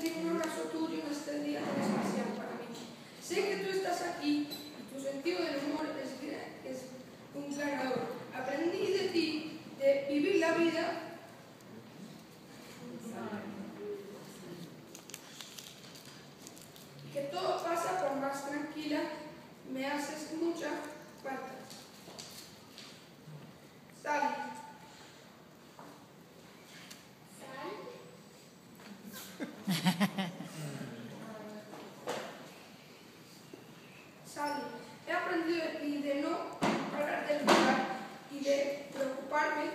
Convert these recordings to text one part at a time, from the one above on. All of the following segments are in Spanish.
recibir un abrazo tuyo en este día tan especial para mí. Sé que tú estás aquí y tu sentido del humor es un ganador. Aprendí de ti, de vivir la vida y que todo pasa por más tranquila. Me haces mucha falta. Sally. Sally, he aprendido de ti de no parar de luchar y de preocuparme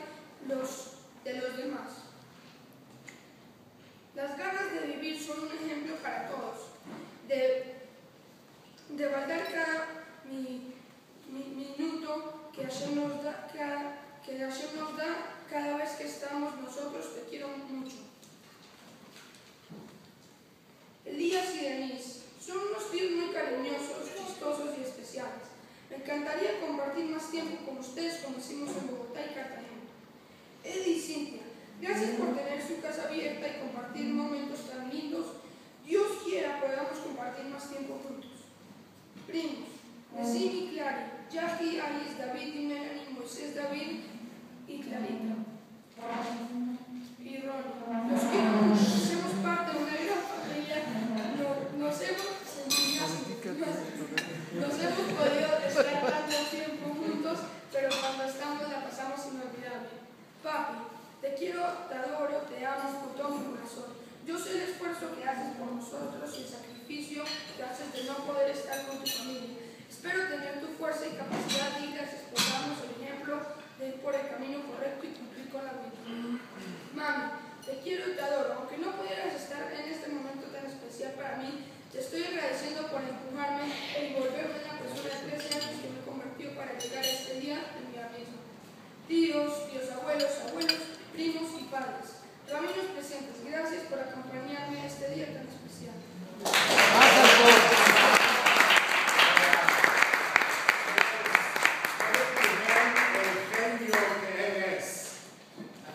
de los demás. Las ganas de vivir son un ejemplo para todos, de valorar cada minuto que Hashem nos da, cada vez que estamos nosotros. Te quiero mucho. Elías y Denise son unos tíos muy cariñosos, chistosos y especiales. Me encantaría compartir más tiempo con ustedes como hicimos en Bogotá y Cartagena. Eddie y Cintia, gracias por tener su casa abierta y compartir momentos tan lindos. Dios quiera podamos compartir más tiempo juntos. Primos, Nesim y Clary, Jackie, Alice, David y Melanie, Moisés, David y Clarita. Y Ronnie, los quiero mucho, somos parte de una gran familia. Nos hemos podido estar tanto tiempo juntos, pero cuando estamos la pasamos inolvidable. Papi, te quiero, te adoro, te amo con todo mi corazón. Yo sé el esfuerzo que haces por nosotros y el sacrificio que haces de no poder estar con tu familia. Espero tener tu fuerza y capacidad de ir a darnos el ejemplo de ir por el camino correcto y cumplir con la vida. Mami, te quiero y te adoro. Aunque no pudieras estar en este momento tan especial para mí, te estoy agradeciendo por empujarme e volverme una persona de 13 años que me convirtió para llegar a este día en mi mismo. Tíos, abuelos, primos y padres. Caminos presentes, gracias por acompañarme a este día tan especial.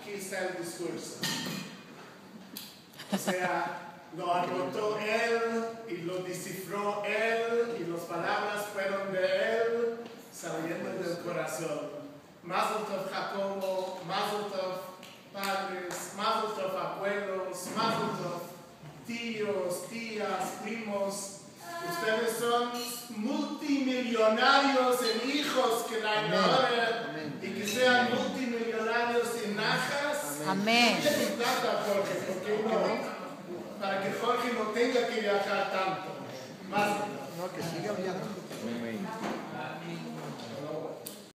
Aquí está el discurso. O sea, lo anotó él y lo descifró él y las palabras fueron de él saliendo del corazón. Mazel tov Jacobo, Mazel tov padres, Mazel tov abuelos, Mazel tov tíos, tías, primos. Ustedes son multimillonarios en hijos que la ignoren y que sean multimillonarios en najas. Amén. ¿Qué se trata, Jorge? Para que Jorge no tenga que viajar tanto. Más. No, que siga viajando. Amén.